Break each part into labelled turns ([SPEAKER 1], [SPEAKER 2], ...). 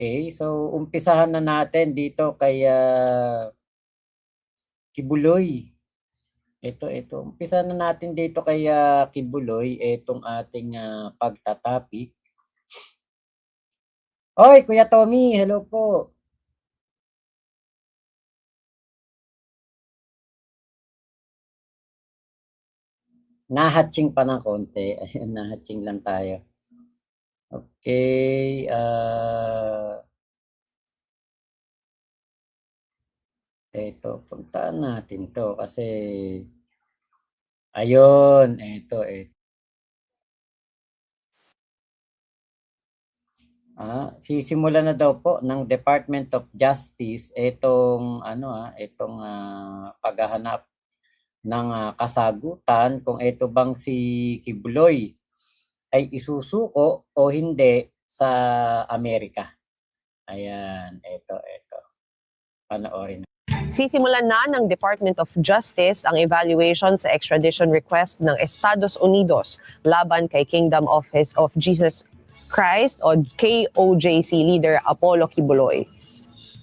[SPEAKER 1] Okay, so umpisahan na natin dito kay Kibuloy. Ito. Umpisahan na natin dito kay Kibuloy, itong ating pagtatapik. Oy, Kuya Tommy, hello po. Nahatching pa ng konti. Ayun, nahatching lang tayo. Okay, ito, puntaan natin to kasi ayun, ito. Sisimulan na daw po ng Department of Justice itong paghahanap ng kasagutan kung ito bang si Kibuloy ay isusuko o hindi sa Amerika. Ayan, ito. Panoorin.
[SPEAKER 2] Sisimulan na ng Department of Justice ang evaluation sa extradition request ng Estados Unidos laban kay Kingdom of Jesus Christ o KOJC leader Apollo Kibuloy.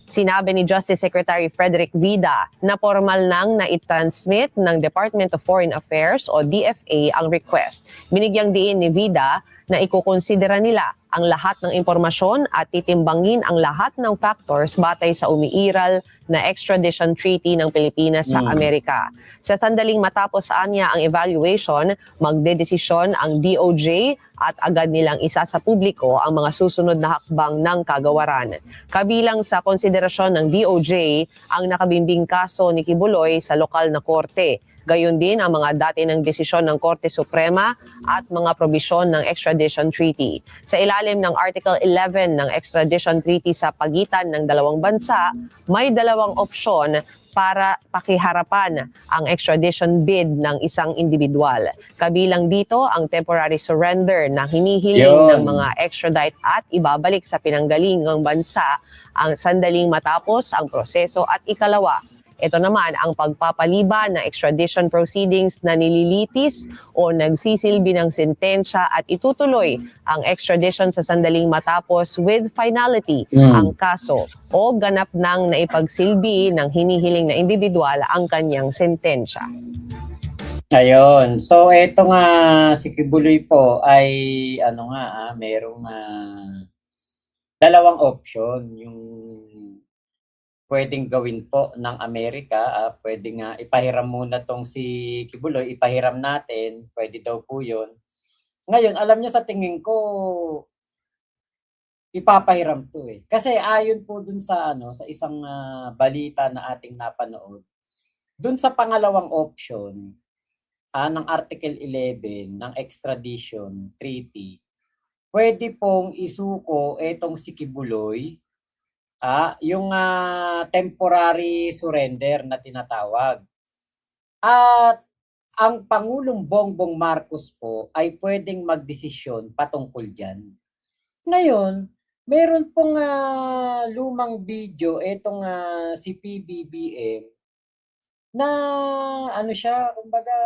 [SPEAKER 2] Sinabi ni Justice Secretary Frederick Vida na formal nang naitransmit ng Department of Foreign Affairs o DFA ang request. Binigyang diin ni Vida na ikukonsidera nila ang lahat ng impormasyon at titimbangin ang lahat ng factors batay sa umiiral na extradition treaty ng Pilipinas sa Amerika. Sa sandaling matapos anya ang evaluation, magdedesisyon ang DOJ at agad nilang isa sa publiko ang mga susunod na hakbang ng kagawaran. Kabilang sa konsiderasyon ng DOJ ang nakabimbing kaso ni Kibuloy sa lokal na korte. Gayon din ang mga dati ng desisyon ng Korte Suprema at mga probisyon ng extradition treaty. Sa ilalim ng Article 11 ng extradition treaty sa pagitan ng dalawang bansa, may dalawang opsyon para pakiharapan ang extradition bid ng isang individual. Kabilang dito ang temporary surrender na hinihiling ng mga extradite at ibabalik sa pinanggalingang bansa ang sandaling matapos ang proseso at ikalawa, ito naman ang pagpapaliban ng extradition proceedings na nililitis o nagsisilbi ng sentensya at itutuloy ang extradition sa sandaling matapos with finality ang kaso o ganap nang naipagsilbi ng hinihiling na individual ang kanyang sentensya.
[SPEAKER 1] Ayun. So ito nga si Kibuloy po ay merong dalawang option yung pwedeng gawin po ng Amerika. Pwedeng ipahiram muna tong si Kibuloy, ipahiram natin, pwede daw po yun. Ngayon, alam niyo sa tingin ko, ipapahiram to eh. Kasi ayon po dun sa sa isang balita na ating napanood, dun sa pangalawang option ng Article 11 ng extradition treaty, pwede pong isuko etong si Kibuloy yung temporary surrender na tinatawag. At ang Pangulong Bongbong Marcos po ay pwedeng magdesisyon patungkol dyan. Ngayon, meron pong lumang video itong si PBBM na kumbaga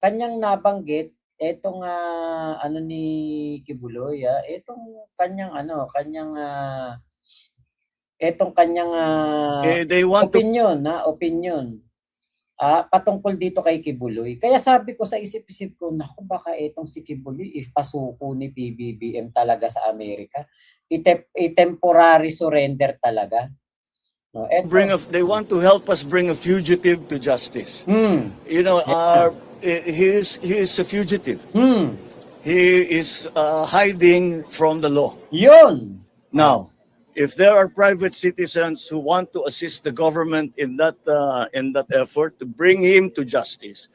[SPEAKER 1] kanyang nabanggit etong ni Kibuloy, etong kanyang
[SPEAKER 3] they want
[SPEAKER 1] opinion patungkol dito kay Kibuloy. Kaya sabi ko sa isip-isip ko, naku, baka etong si Kibuloy ipasuko ni PBBM talaga sa Amerika. I-temporary surrender talaga. No,
[SPEAKER 3] they want to help us bring a fugitive to justice. You know, he is a fugitive. He is hiding from the law.
[SPEAKER 1] Yun.
[SPEAKER 3] Now, if there are private citizens who want to assist the government in that effort to bring him to justice,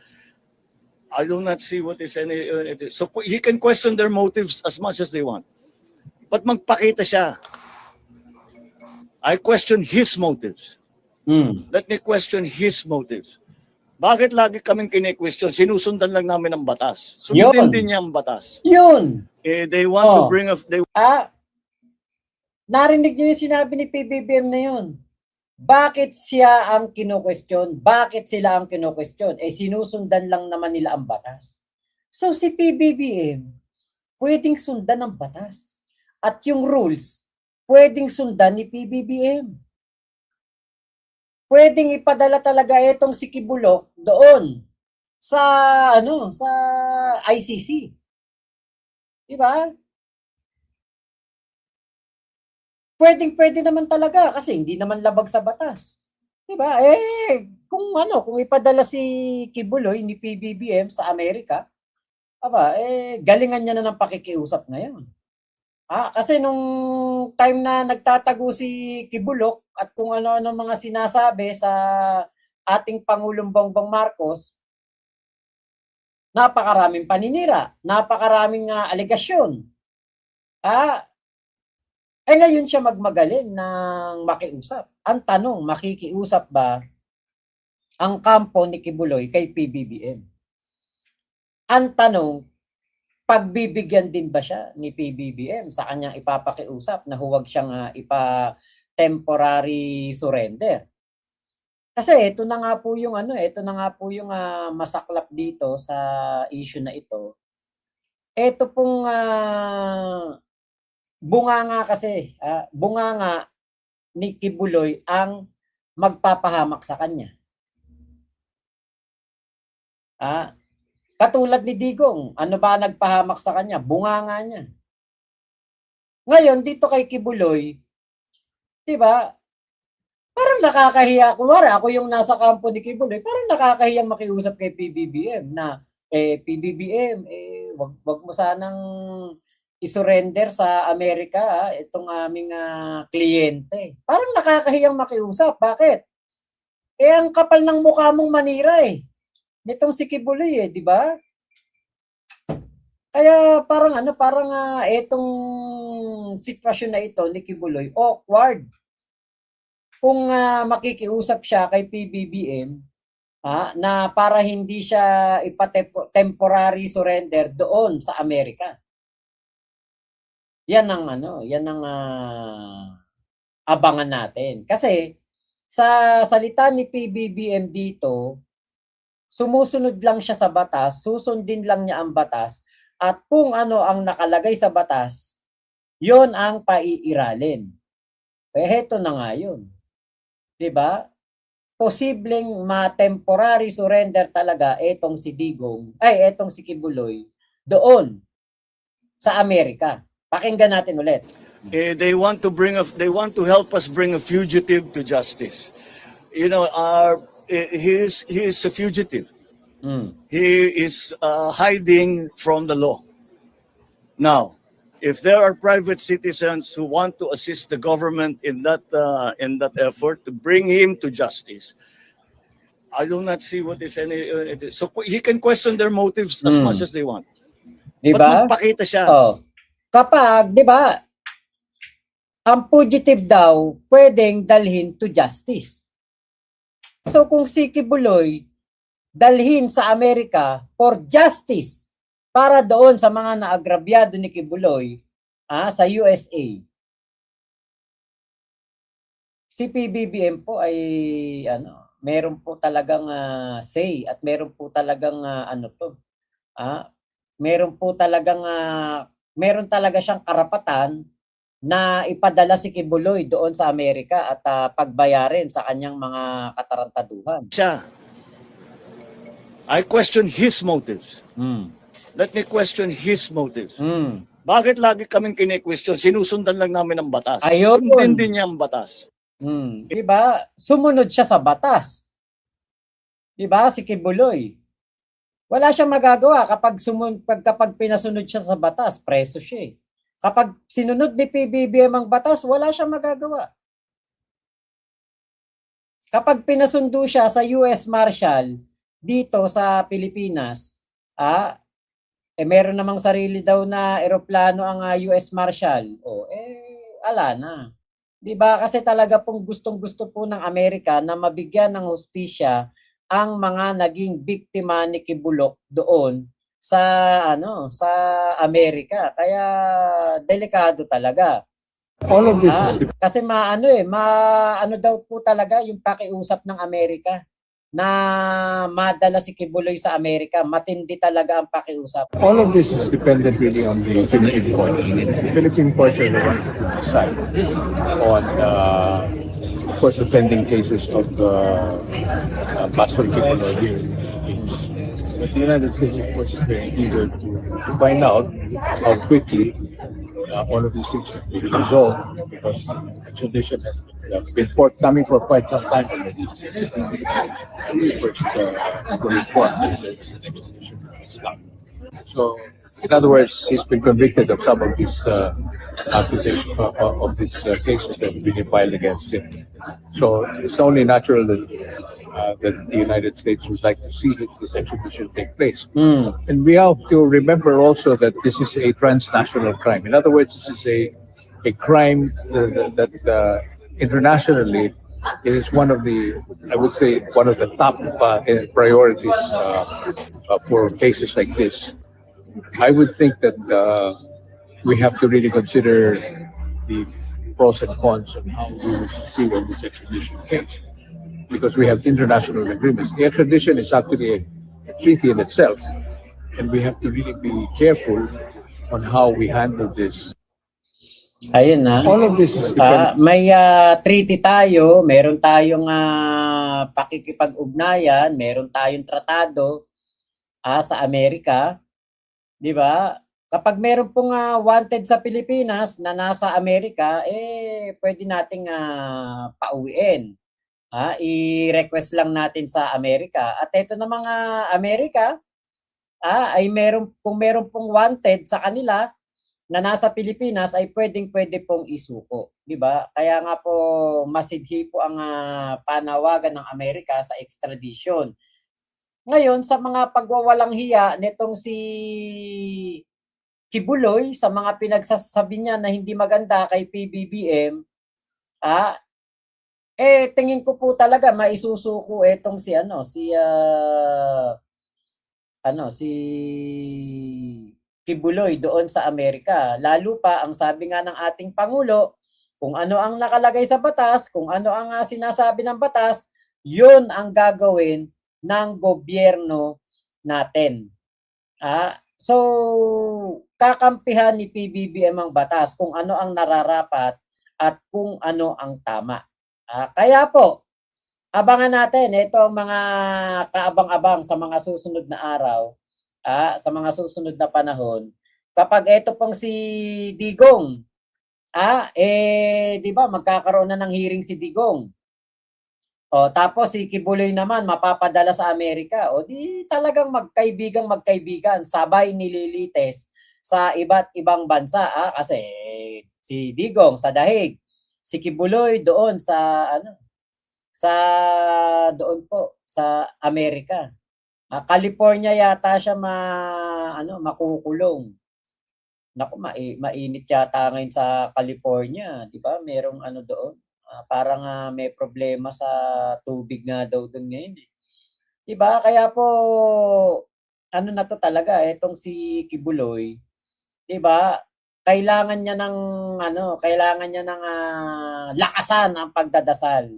[SPEAKER 3] I do not see what is any. So he can question their motives as much as they want, but magpakita siya. I question his motives. Let me question his motives. Bakit lagi kaming kine-question? Sinusundan lang namin ang batas. Sundin din niya ang batas.
[SPEAKER 1] Yun.
[SPEAKER 3] They want to bring a.
[SPEAKER 1] Narinig niyo yung sinabi ni PBBM na yun. Bakit siya ang kino-question? Bakit sila ang kino-question? Sinusundan lang naman nila ang batas. So si PBBM, pwedeng sundan ang batas. At yung rules, pwedeng sundan ni PBBM. Pwedeng ipadala talaga itong si Kibuloy doon sa sa ICC. Di ba? Pwedeng-pwede naman talaga kasi hindi naman labag sa batas. 'Di ba? Kung ipadala si Kibuloy ni PBBM sa Amerika, galingan niya na ng pakikiusap ngayon. Kasi nung time na nagtatago si Kibuloy at kung ano-ano mga sinasabi sa ating Pangulong Bongbong Marcos, napakaraming paninira, napakaraming alegasyon. Ngayon siya magmagaling ng makiusap. Ang tanong, makikiusap ba ang kampo ni Kibuloy kay PBBM? Ang tanong, pagbibigyan din ba siya ni PBBM sa kanyang ipapakiusap na huwag siyang temporary surrender? Kasi ito na nga po yung masaklap dito sa issue na ito. Ito pong bunganga ni Kibuloy ang magpapahamak sa kanya. Katulad ni Digong, ano ba nagpahamak sa kanya? Bunganga niya. Ngayon, dito kay Kibuloy, di ba, parang nakakahiya. Kunwari, ako yung nasa kampo ni Kibuloy, parang nakakahiyang makiusap kay PBBM na, PBBM, wag mo sanang isurrender sa Amerika itong aming kliyente. Parang nakakahiyang makiusap. Bakit? Ang kapal ng mukha mong manira nitong si Kibuloy di ba? Kaya parang itong sitwasyon na ito ni Kibuloy, awkward. Kung makikiusap siya kay PBBM, na para hindi siya temporary surrender doon sa Amerika. Yan ang abangan natin. Kasi sa salita ni PBBM dito, sumusunod lang siya sa batas, susundin lang niya ang batas, at kung ano ang nakalagay sa batas, yon ang paiiralin. Heto na nga yun. Diba? Posibleng ma-temporary surrender talaga etong si Kibuloy doon sa Amerika. Pakinggan natin ulit.
[SPEAKER 3] They want to help us bring a fugitive to justice. He is a fugitive. He is hiding from the law. Now, if there are private citizens who want to assist the government in that effort to bring him to justice, I do not see what is so he can question their motives as much as they want.
[SPEAKER 1] Diba?
[SPEAKER 3] But magpakita siya.
[SPEAKER 1] Kapag, di ba, ang fugitive daw pwedeng dalhin to justice. So kung si Kibuloy dalhin sa Amerika for justice para doon sa mga naagrabyado ni Kibuloy sa USA, si PBBM po ay meron po talagang say at meron po talagang meron talaga siyang karapatan na ipadala si Kibuloy doon sa Amerika at pagbayarin sa kanyang mga katarantaduhan.
[SPEAKER 3] I question his motives. Let me question his motives. Bakit lagi kaming kine-question? Sinusundan lang namin ang batas.
[SPEAKER 1] Ayun.
[SPEAKER 3] Sundin din niya ang batas.
[SPEAKER 1] Diba? Sumunod siya sa batas. Diba? Si Kibuloy. Wala siyang magagawa kapag pinasunod siya sa batas, preso siya. Kapag sinunod ni PBBM ang batas, wala siyang magagawa. Kapag pinasundo siya sa US Marshal dito sa Pilipinas, meron namang sarili daw na eroplano ang US Marshal. Ala na. 'Di ba? Kasi talaga pong gustong-gusto po ng Amerika na mabigyan ng hustisya ang mga naging biktima ni Kibuloy doon sa Amerika. Kaya delikado talaga.
[SPEAKER 4] All of this
[SPEAKER 1] kasi maano daw po talaga yung pakiusap ng Amerika. na madala si Kibuloy sa Amerika. Matindi talaga ang pakiusap.
[SPEAKER 4] All of this is dependent really on the Philippine courts. The Philippine courts are the ones that will decide on, of course, the pending cases of Pastor Kibuloy here in the Philippines. But the United States, of course, is very eager to find out how quickly all of these things can be resolved, because extradition has been forthcoming for quite some time already. Since we first were informed that there was an extradition stop. So, in other words, he's been convicted of some of these accusations of these cases that have been filed against him. So, it's only natural that the United States would like to see this extradition take place. And we have to remember also that this is a transnational crime. In other words, this is a crime that internationally it is one of the, I would say, one of the top priorities for cases like this. I would think that we have to really consider the pros and cons on how we would proceed on this extradition case, because we have international agreements. The extradition is actually a treaty in itself, and we have to really be careful on how we handle this.
[SPEAKER 1] Ayun na.
[SPEAKER 4] All of this is dependent.
[SPEAKER 1] May treaty tayo, meron tayong pakikipag-ugnayan, meron tayong tratado sa Amerika, 'di ba? Kapag meron pong wanted sa Pilipinas na nasa Amerika, pwede nating pauwiin. I-request lang natin sa Amerika. At ito na mga Amerika, ay kung meron pong wanted sa kanila na nasa Pilipinas, ay pwede pong isuko, 'di ba? Kaya nga po masidhi po ang panawagan ng Amerika sa extradition. Ngayon, sa mga pagwawalang hiya nitong si Kibuloy, sa mga pinagsasabi niya na hindi maganda kay PBBM, tingin ko po talaga maisusuko etong si Kibuloy doon sa Amerika. Lalo pa, ang sabi nga ng ating Pangulo, kung ano ang nakalagay sa batas, kung ano ang sinasabi ng batas, yun ang gagawin ng gobyerno natin. So, kakampihan ni PBBM ang batas kung ano ang nararapat at kung ano ang tama. Kaya po, abangan natin ito ang mga kaabang-abang sa mga susunod na araw, sa mga susunod na panahon. Kapag ito pong si Digong, di ba magkakaroon na ng hearing si Digong. Tapos si Kibuloy naman mapapadala sa Amerika. Di talagang magkaibigan, sabay nililites sa iba't ibang bansa. Kasi si Digong sa Dahig, si Kibuloy doon sa doon po sa Amerika. California yata siya makukulong. Naku, mainit yata ngayon sa California, 'di ba? Merong doon. Parang may problema sa tubig nga daw doon ngayon. 'Di ba? Kaya po na to talaga etong si Kibuloy, 'di ba? Kailangan niya ng lakasan ang pagdadasal.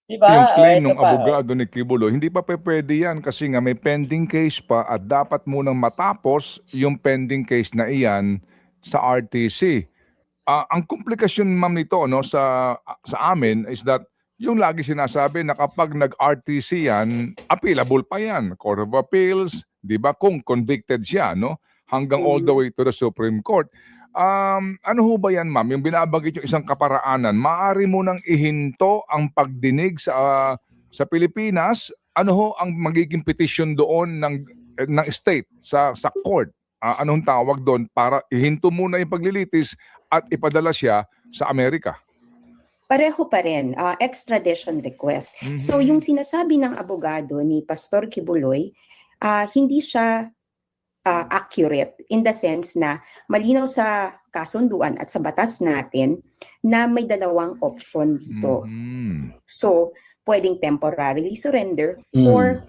[SPEAKER 1] Diba?
[SPEAKER 5] Yung claim
[SPEAKER 1] Ito
[SPEAKER 5] ng abogado ni Kibuloy, hindi pa pwede yan kasi nga may pending case pa at dapat munang matapos yung pending case na iyan sa RTC. Ang komplikasyon, ma'am, nito sa amin is that yung lagi sinasabi na kapag nag-RTC yan, appealable pa yan. Court of Appeals, di ba? Kung convicted siya, hanggang all the way to the Supreme Court. Ano ho ba yan, ma'am? Yung binabagit yung isang kaparaanan, maaari mo nang ihinto ang pagdinig sa Pilipinas. Ano ho ang magiging petition doon ng state sa court? Anong tawag doon para ihinto muna yung paglilitis at ipadala siya sa Amerika?
[SPEAKER 6] Pareho pa rin, extradition request. So yung sinasabi ng abogado ni Pastor Kibuloy, hindi siya accurate in the sense na malinaw sa kasunduan at sa batas natin na may dalawang option dito. So, pwedeng temporarily surrender or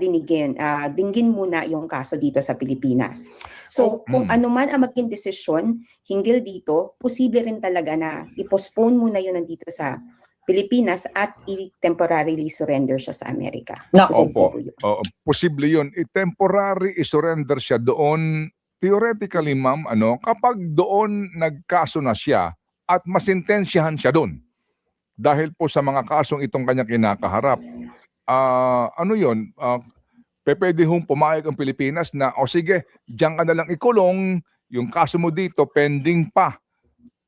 [SPEAKER 6] dinggin muna yung kaso dito sa Pilipinas. So, kung ano man ang maging desisyon hinggil dito, posible rin talaga na i-postpone muna yun nandito sa Pilipinas at i-temporarily surrender siya sa Amerika.
[SPEAKER 1] Nako.
[SPEAKER 5] Opo.
[SPEAKER 6] Posible po yun.
[SPEAKER 5] Oo, posible yun. I-temporary i-surrender siya doon. Theoretically, ma'am, kapag doon nagkaso na siya at masintensyahan siya doon dahil po sa mga kasong itong kanya kinakaharap, ano yun? Pwede hong pumayag ang Pilipinas na, o sige, diyan ka na lang ikulong, yung kaso mo dito pending pa.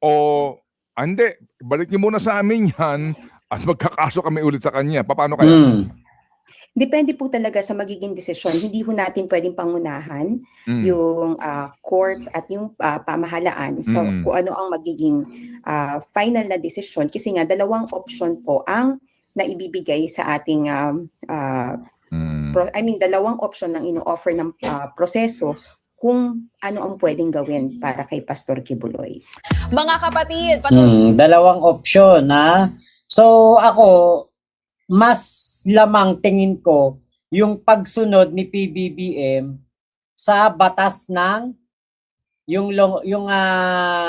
[SPEAKER 5] O, hindi, balik niyo muna sa amin yan at magkakaso kami ulit sa kanya. Paano kaya?
[SPEAKER 6] Depende po talaga sa magiging desisyon. Hindi ho natin pwedeng pangunahan yung courts at yung pamahalaan. So kung ano ang magiging final na desisyon. Kasi nga, dalawang option po ang naibibigay sa ating dalawang option ng ino-offer ng proseso kung ano ang pwedeng gawin para kay Pastor Kibuloy.
[SPEAKER 2] Mga kapatid,
[SPEAKER 1] Dalawang option, ha? So ako, mas lamang tingin ko yung pagsunod ni PBBM sa batas ng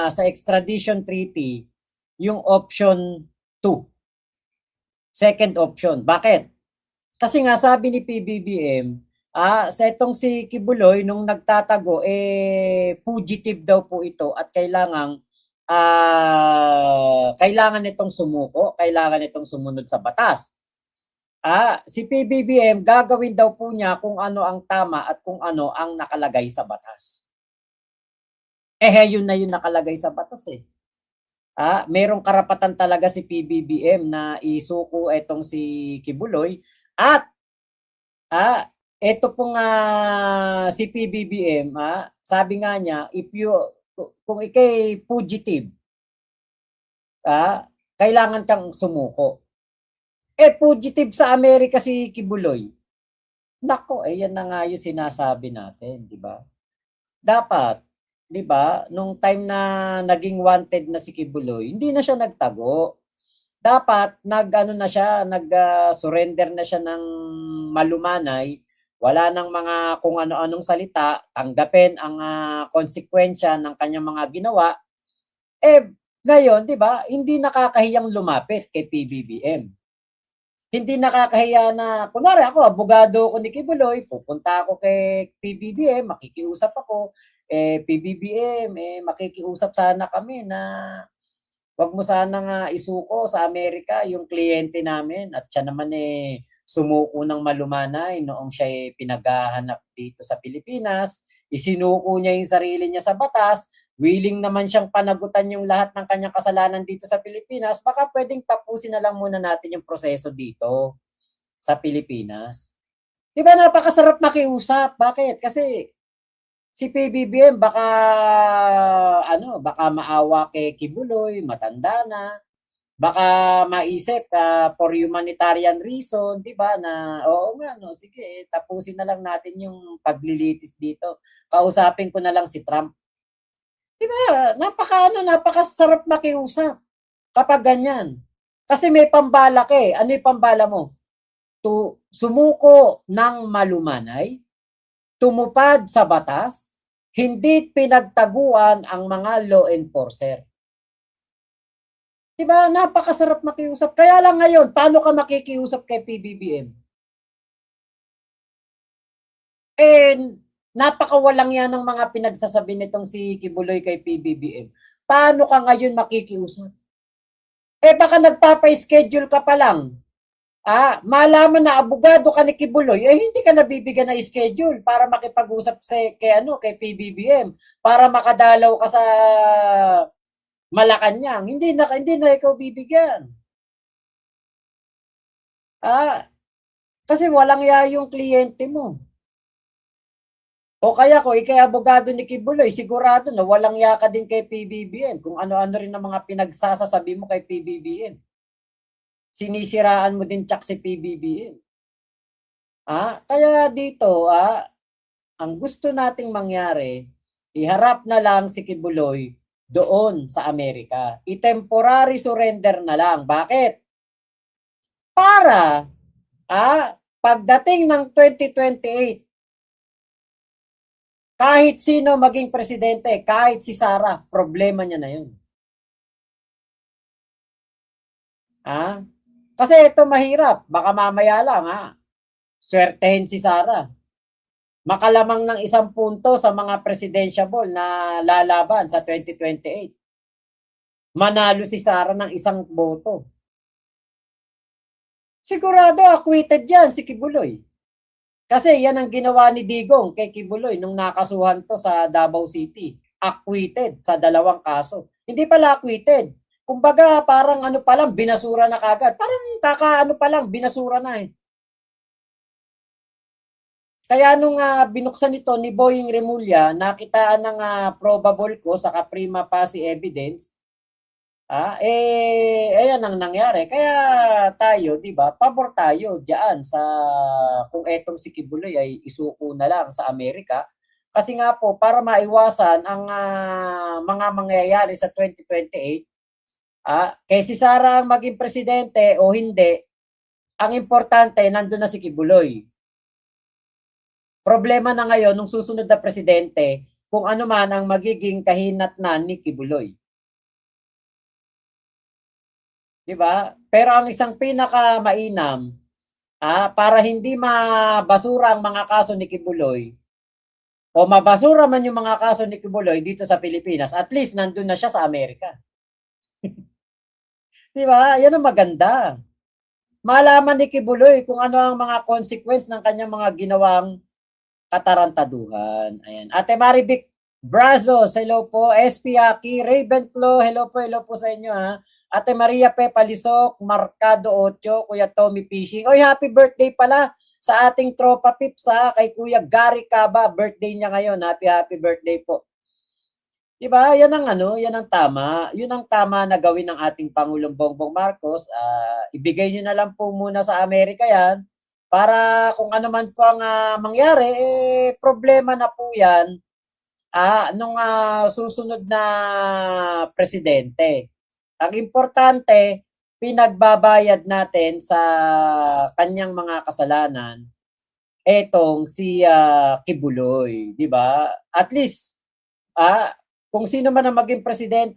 [SPEAKER 1] sa extradition treaty, yung option 2. Second option. Bakit? Kasi nga sabi ni PBBM, sa itong si Kibuloy nung nagtatago, fugitive daw po ito at kailangan nitong sumuko, kailangan nitong sumunod sa batas. Si PBBM gagawin daw po niya kung ano ang tama at kung ano ang nakalagay sa batas. Yun na yung nakalagay sa batas eh. Merong karapatan talaga si PBBM na isuko etong si Kibuloy at ito pong si PBBM, sabi nga niya, kung ikay fugitive, kailangan kang sumuko. Fugitive sa Amerika si Kibuloy. Nako, yan na nga yung sinasabi natin, di ba? Dapat, di ba, nung time na naging wanted na si Kibuloy, hindi na siya nagtago. Dapat, nag-surrender na siya ng malumanay, wala nang mga kung ano-anong salita, tanggapin ang konsekwensya ng kanyang mga ginawa. Ngayon, di ba, hindi nakakahiyang lumapit kay PBBM. Hindi nakakahiya na, kunwari ako, abogado ko ni Kibuloy, pupunta ako kay PBBM, makikiusap ako, PBBM, makikiusap sana kami na wag mo sana nga isuko sa Amerika yung kliyente namin at siya naman sumuko ng malumanay noong siya pinaghahanap dito sa Pilipinas, isinuko niya yung sarili niya sa batas, willing naman siyang panagutan yung lahat ng kanyang kasalanan dito sa Pilipinas, baka pwedeng tapusin na lang muna natin yung proseso dito sa Pilipinas. Di ba napakasarap makiusap? Bakit? Kasi si PBBM baka maawa kay Kibuloy, matanda na, baka maisip for humanitarian reason, di ba, na oo nga, sige, tapusin na lang natin yung paglilitis dito. Kausapin ko na lang si Trump. Di ba? Napakasarap makiusap kapag ganyan. Kasi may pambalak Ano yung pambala mo? Sumuko ng malumanay, tumupad sa batas, hindi pinagtaguan ang mga law enforcer. Diba? Napakasarap makiusap. Kaya lang ngayon, paano ka makikiusap kay PBBM? Napakawalang yan ng mga pinagsasabi nitong si Kibuloy kay PBBM. Paano ka ngayon makikiusap? Baka nagpapa-schedule ka pa lang. Malaman na abogado ka ni Kibuloy, hindi ka nabibigyan na schedule para makipag-usap kay PBBM, para makadalaw ka sa Malacanang. Hindi na ikaw bibigyan. Kasi walang yung kliyente mo. O kaya kung ikay abogado ni Kibuloy, sigurado na walang ka din kay PBBM kung ano-ano rin ang mga pinagsasasabi mo kay PBBM. Sinisiraan mo din si PBBM. Kaya dito, ang gusto nating mangyari, iharap na lang si Kibuloy doon sa Amerika. I-temporary surrender na lang. Bakit? Para, pagdating ng 2028, kahit sino maging presidente, kahit si Sara, problema niya na yun. Kasi ito mahirap. Baka mamaya lang, swertehin si Sara. Makalamang ng 1 punto sa mga presidentiable na lalaban sa 2028. Manalo si Sara ng 1 boto. Sigurado acquitted yan si Kibuloy. Kasi yan ang ginawa ni Digong kay Kibuloy nung nakasuhan to sa Davao City. Acquitted sa 2 kaso. Hindi pala acquitted. Kumbaga parang ano pa lang, binasura na kagad. Parang kakaano pa lang, binasura na eh. Kaya nung binuksan ito ni Boying Remulla, nakitaan ng probable cause saka prima facie evidence, ayan ang nangyari. Kaya tayo, di ba, pabor tayo diyan sa kung etong si Kibuloy ay isuko na lang sa Amerika. Kasi nga po, para maiwasan ang mga mangyayari sa 2028, kay si Sara ang maging presidente o hindi, ang importante, nandun na si Kibuloy. Problema na ngayon, nung susunod na presidente, kung ano man ang magiging kahinatnan ni Kibuloy. Diba? Pero ang isang pinakamainam, para hindi mabasura ang mga kaso ni Kibuloy, o mabasura man yung mga kaso ni Kibuloy dito sa Pilipinas, at least nandun na siya sa Amerika. Diba? Yan ang maganda. Malaman ni Kibuloy kung ano ang mga consequence ng kanyang mga ginawang katarantaduhan. Ayan. Ate Marivic Brazos, hello po. SP Aki, Ravenclaw, hello po sa inyo Ate Maria P. Palisok, Marcado 8, Kuya Tommy Fishing. Oy, happy birthday pala sa ating tropa pips kay Kuya Gary Caba. Birthday niya ngayon. Happy birthday po. Diba? Yan ang tama. Yun ang tama na gawin ng ating Pangulong Bongbong Marcos. Ibigay nyo na lang po muna sa Amerika yan. Para kung ano man po ang mangyari, problema na po yan nung susunod na presidente. Ang importante, pinagbabayad natin sa kanyang mga kasalanan etong si Kibuloy, di ba? At least, kung sino man ang maging presidente